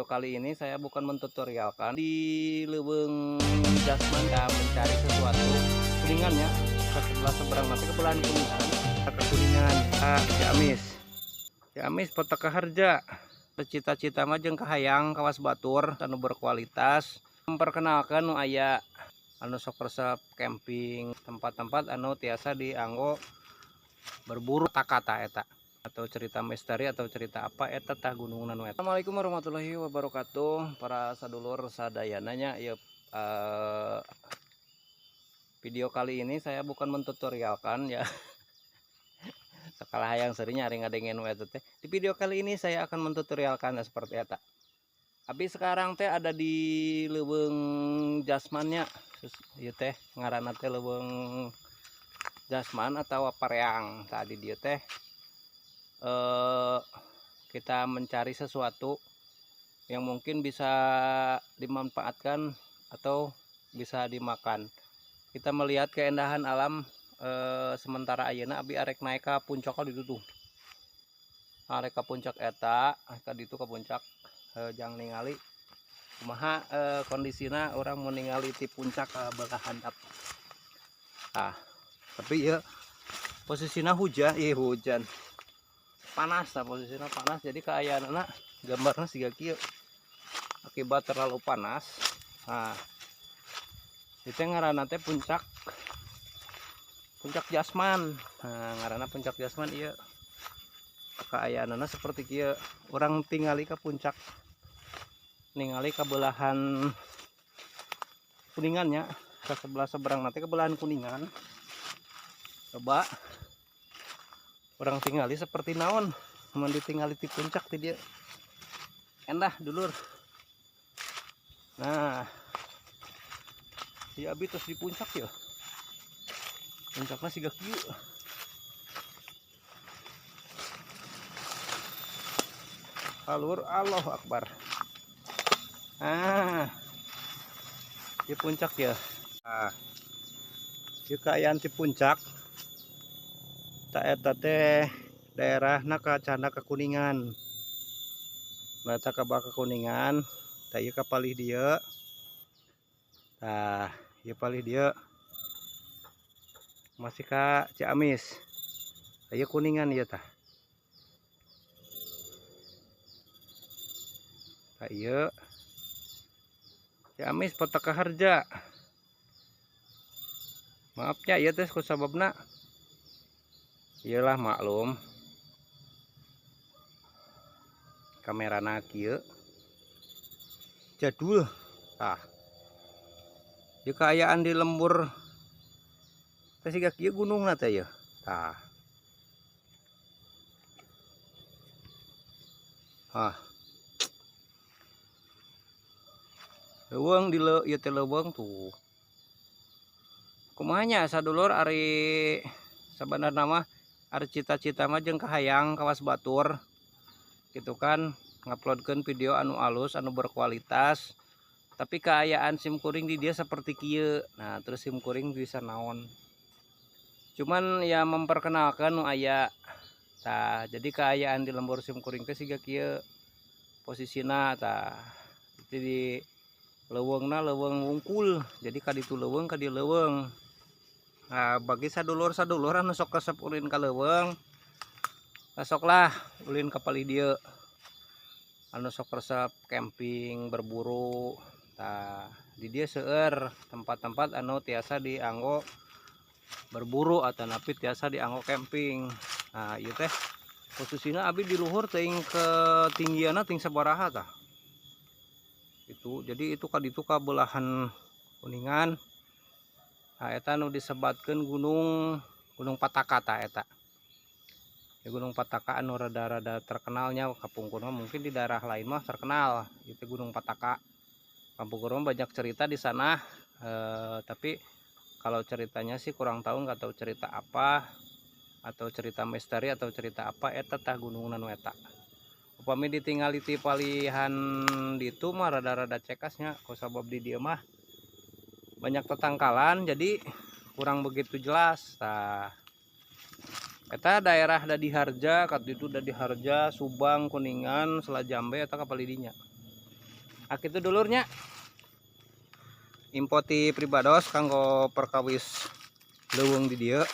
Kali ini saya bukan mentutorialkan di Leuweung Jasman dan mencari sesuatu kuningannya ke sebelah seberang nanti ke belahan kuningan ke kuningan Ciamis Petaka Harja cita-cita mah jeung kahayang kawas batur anu berkualitas memperkenalkan nu aya anu sok resep camping tempat-tempat anu tiasa dianggo berburu takata eta atau cerita misteri atau cerita apa eta tah gunung nanu eta. Assalamualaikum warahmatullahi wabarakatuh para sadulur sadayananya ya. Video kali ini saya bukan mentutorialkan ya. Sekala hayang sering nyari ngadengen eta teh. Di video kali ini saya akan mentutorialkan seperti eta. Abi sekarang teh ada di Leuweung Jasmannya. Ieu teh ngaranna teh Leuweung Jasman atau Pareang. Tadi dia teh kita mencari sesuatu yang mungkin bisa dimanfaatkan atau bisa dimakan. Kita melihat keindahan alam sementara ayeuna abi arek naik ke puncak di tuh. Arek ke puncak eta, ka ditu ke puncak jang ningali kumaha kondisina orang mau ningali ti puncak belah handap. Nah, tapi ya posisinya hujan. Panas lah posisinya panas, jadi kaayana gambarnya siga kieu akibat terlalu panas. Nah itu ngaranna teh puncak Jasman. Nah ngaranna puncak Jasman ieu kaayana seperti kieu orang tingali ke puncak ningali ke belahan kuningannya ke sebelah seberang nanti ke belahan kuningan. Coba orang tingali seperti naon mun ditingali di puncak ti dia endah dulur. Nah si abi terus di puncak ya puncaknya siga kieu alur Allahu Akbar. Di puncak ya. Di kaayaan di puncak tak eta teh daerahna kacana ke Kuningan. Baca ke bawah ke Kuningan, tak ieu ka palih dieu. Tah, ieu palih dieu. Masih ka Ciamis. Ieu Kuningan ieu tah. Tah ieu Ciamis Petaka Harja. Maafnya ieu teh ku sababna iyalah maklum kamera kieu jadul. Tah ieu kaayaan di lembur teh siga kieu gunungna teh ieu. Tah leuweung di ieu teh leuweung tuh kumanya sadulur ari sabenerna mah ada cita-cita mah jeung kahayang kawas batur gitu kan nguploadkeun video anu alus anu berkualitas tapi kaayaan simkuring di dia seperti kieu. Nah terus simkuring bisa naon cuman ya memperkenalkan nu aya. Tah jadi kaayaan di lembur simkuring teh siga kieu posisina. Tah itu di leuweungna leuweung wungkul jadi ka ditu leuweung ka dieu leuweung. Nah, bagi sadulur-sadulur anu sok resep ulin ka leuweung, soklah ulin ka palih dieu. Anu sok resep camping berburu, tah di dieu seueur tempat-tempat anu tiasa dianggo berburu atau napi tiasa dianggo camping. Nah, ieu teh posisina abi di luhur teuing ketinggianna ting sabaraha tah. Itu jadi itu ka ditu ka belahan Kuningan. Nah, eta nu disebatkeun gunung Pataka ta eta. Ya, gunung Pataka anu rada-rada terkenalnya kapungkurna mungkin di daerah lain mah terkenal itu gunung Pataka. Kapungkurna banyak cerita di sana tapi kalau ceritanya sih kurang tahu, nggak tahu cerita apa atau cerita misteri atau cerita apa eta tah gunung nanu eta. Upami ditinggali ti palihan ditu mah rada-rada cekasnya kusabab di dieu mah banyak tetangkalan jadi kurang begitu jelas. Nah eta daerah Dadi Harja kat itu Dadi Harja Subang Kuningan Selajambe eta kapalidinya. Ak itu dulurnya impoti pribados kanggo perkawis leuweung di dieu.